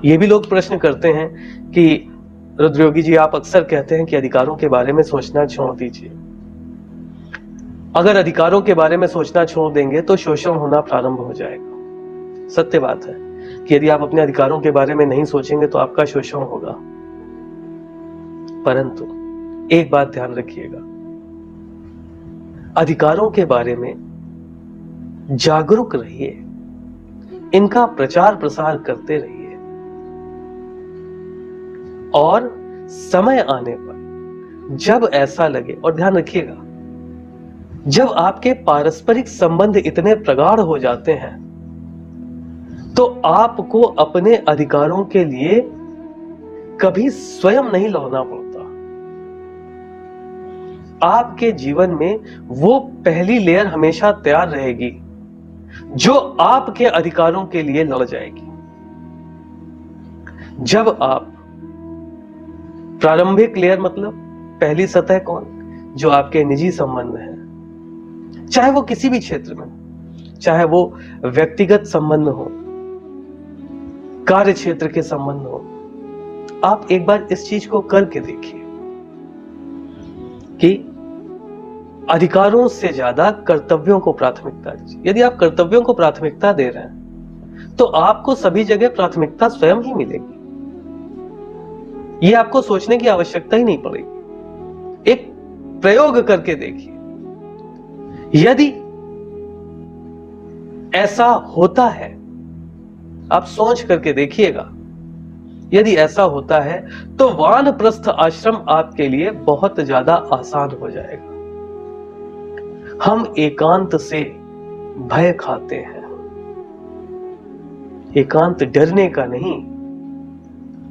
ये भी लोग प्रश्न करते हैं कि रुद्रयोगी जी, आप अक्सर कहते हैं कि अधिकारों के बारे में सोचना छोड़ दीजिए। अगर अधिकारों के बारे में सोचना छोड़ देंगे तो शोषण होना प्रारंभ हो जाएगा। सत्य बात है कि यदि आप अपने अधिकारों के बारे में नहीं सोचेंगे तो आपका शोषण होगा। परंतु एक बात ध्यान रखिएगा, अधिकारों के बारे में जागरूक रहिए, इनका प्रचार प्रसार करते रहिए, और समय आने पर जब ऐसा लगे, और ध्यान रखिएगा, जब आपके पारस्परिक संबंध इतने प्रगाढ़ हो जाते हैं तो आपको अपने अधिकारों के लिए कभी स्वयं नहीं लड़ना पड़ता। आपके जीवन में वो पहली लेयर हमेशा तैयार रहेगी जो आपके अधिकारों के लिए लड़ जाएगी। जब आप प्रारंभिक लेयर, मतलब पहली सतह कौन, जो आपके निजी संबंध हैं, चाहे वो किसी भी क्षेत्र में, चाहे वो व्यक्तिगत संबंध हो, कार्य क्षेत्र के संबंध हो, आप एक बार इस चीज को करके देखिए कि अधिकारों से ज्यादा कर्तव्यों को प्राथमिकता दीजिए। यदि आप कर्तव्यों को प्राथमिकता दे रहे हैं तो आपको सभी जगह प्राथमिकता स्वयं ही मिलेगी। यह आपको सोचने की आवश्यकता ही नहीं पड़ेगी। एक प्रयोग करके देखिए, यदि ऐसा होता है, आप सोच करके देखिएगा, यदि ऐसा होता है तो वानप्रस्थ आश्रम आपके लिए बहुत ज्यादा आसान हो जाएगा। हम एकांत से भय खाते हैं। एकांत डरने का नहीं,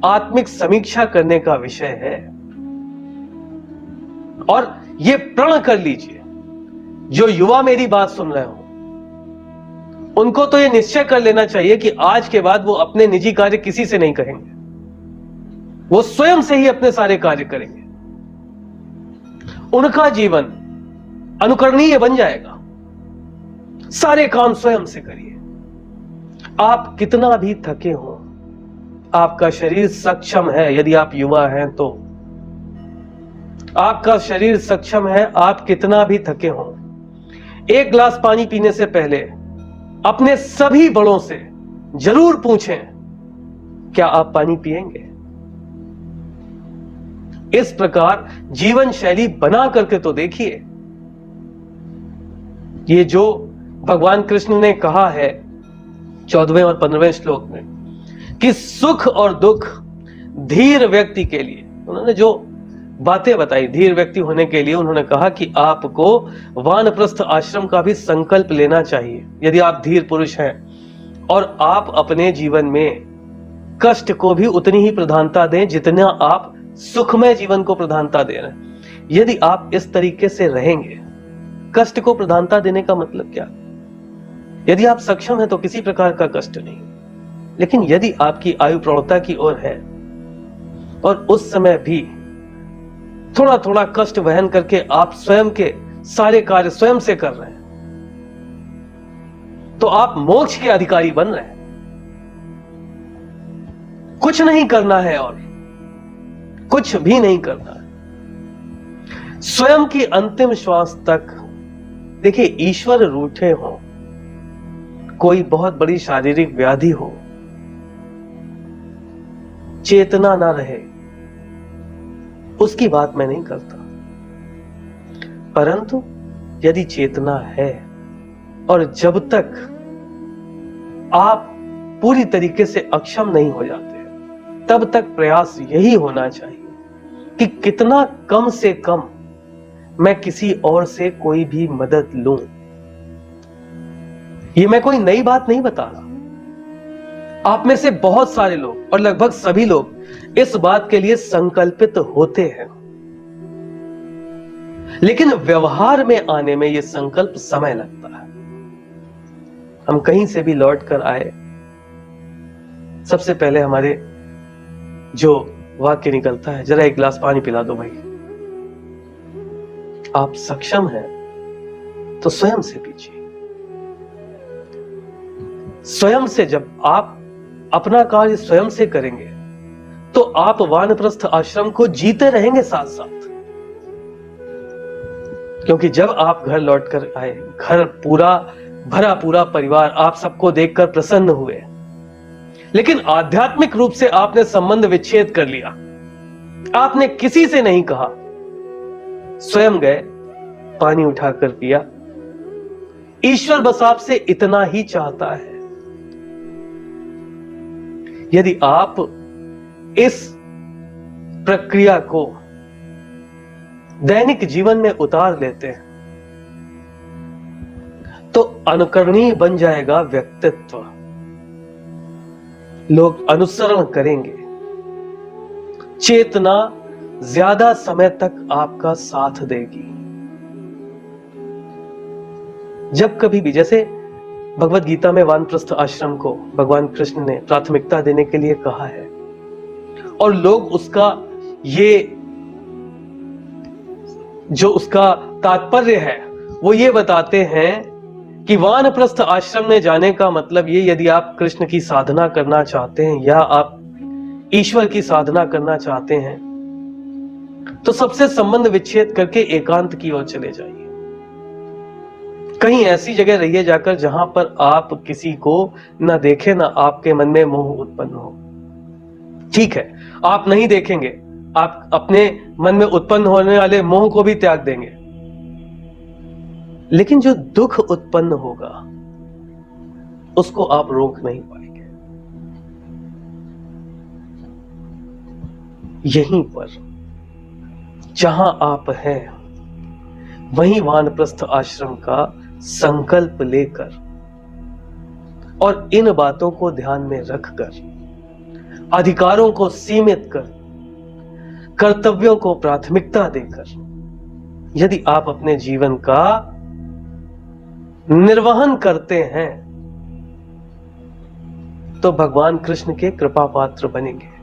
आत्मिक समीक्षा करने का विषय है। और यह प्रण कर लीजिए, जो युवा मेरी बात सुन रहे हो उनको तो यह निश्चय कर लेना चाहिए कि आज के बाद वो अपने निजी कार्य किसी से नहीं कहेंगे, वो स्वयं से ही अपने सारे कार्य करेंगे। उनका जीवन अनुकरणीय बन जाएगा। सारे काम स्वयं से करिए। आप कितना भी थके हो, आपका शरीर सक्षम है। यदि आप युवा हैं तो आपका शरीर सक्षम है। आप कितना भी थके हो, एक गिलास पानी पीने से पहले अपने सभी बड़ों से जरूर पूछें, क्या आप पानी पिएंगे? इस प्रकार जीवन शैली बना करके तो देखिए। ये जो भगवान कृष्ण ने कहा है 14वें और 15वें श्लोक में कि सुख और दुख धीर व्यक्ति के लिए, उन्होंने जो बातें बताई धीर व्यक्ति होने के लिए, उन्होंने कहा कि आपको वानप्रस्थ आश्रम का भी संकल्प लेना चाहिए यदि आप धीर पुरुष हैं, और आप अपने जीवन में कष्ट को भी उतनी ही प्रधानता दें जितना आप सुखमय जीवन को प्रधानता दे रहे हैं। यदि आप इस तरीके से रहेंगे, कष्ट को प्रधानता देने का मतलब क्या? यदि आप सक्षम हैं तो किसी प्रकार का कष्ट नहीं, लेकिन यदि आपकी आयु प्रौढ़ता की ओर है और उस समय भी थोड़ा थोड़ा कष्ट वहन करके आप स्वयं के सारे कार्य स्वयं से कर रहे हैं, तो आप मोक्ष के अधिकारी बन रहे हैं। कुछ नहीं करना है और कुछ भी नहीं करना है। स्वयं की अंतिम श्वास तक देखिए, ईश्वर रूठे हो, कोई बहुत बड़ी शारीरिक व्याधि हो, चेतना ना रहे, उसकी बात मैं नहीं करता। परंतु यदि चेतना है और जब तक आप पूरी तरीके से अक्षम नहीं हो जाते, तब तक प्रयास यही होना चाहिए कि कितना कम से कम मैं किसी और से कोई भी मदद लूं। ये मैं कोई नई बात नहीं बता रहा। आप में से बहुत सारे लोग और लगभग सभी लोग इस बात के लिए संकल्पित होते हैं, लेकिन व्यवहार में आने में यह संकल्प समय लगता है। हम कहीं से भी लौट कर आए, सबसे पहले हमारे जो वाक्य निकलता है, जरा एक गिलास पानी पिला दो भाई। आप सक्षम हैं तो स्वयं से पीजिए। स्वयं से जब आप अपना कार्य स्वयं से करेंगे तो आप वानप्रस्थ आश्रम को जीते रहेंगे साथ साथ। क्योंकि जब आप घर लौटकर आए, घर पूरा परिवार आप सबको देखकर प्रसन्न हुए, लेकिन आध्यात्मिक रूप से आपने संबंध विच्छेद कर लिया। आपने किसी से नहीं कहा, स्वयं गए, पानी उठाकर पिया। ईश्वर बस आपसे इतना ही चाहता है। यदि आप इस प्रक्रिया को दैनिक जीवन में उतार लेते हैं तो अनुकरणीय बन जाएगा व्यक्तित्व, लोग अनुसरण करेंगे, चेतना ज्यादा समय तक आपका साथ देगी। जब कभी भी, जैसे भगवत गीता में वानप्रस्थ आश्रम को भगवान कृष्ण ने प्राथमिकता देने के लिए कहा है, और लोग उसका जो उसका तात्पर्य है वो ये बताते हैं कि वानप्रस्थ आश्रम में जाने का मतलब ये, यदि आप कृष्ण की साधना करना चाहते हैं या आप ईश्वर की साधना करना चाहते हैं तो सबसे संबंध विच्छेद करके एकांत की ओर चले जाइए। कहीं ऐसी जगह रहिए जाकर जहां पर आप किसी को ना देखें, ना आपके मन में मोह उत्पन्न हो। ठीक है, आप नहीं देखेंगे, आप अपने मन में उत्पन्न होने वाले मोह को भी त्याग देंगे, लेकिन जो दुख उत्पन्न होगा उसको आप रोक नहीं पाएंगे। यहीं पर जहां आप हैं वहीं वानप्रस्थ आश्रम का संकल्प लेकर और इन बातों को ध्यान में रखकर, अधिकारों को सीमित कर, कर्तव्यों को प्राथमिकता देकर यदि आप अपने जीवन का निर्वहन करते हैं तो भगवान कृष्ण के कृपा पात्र बनेंगे।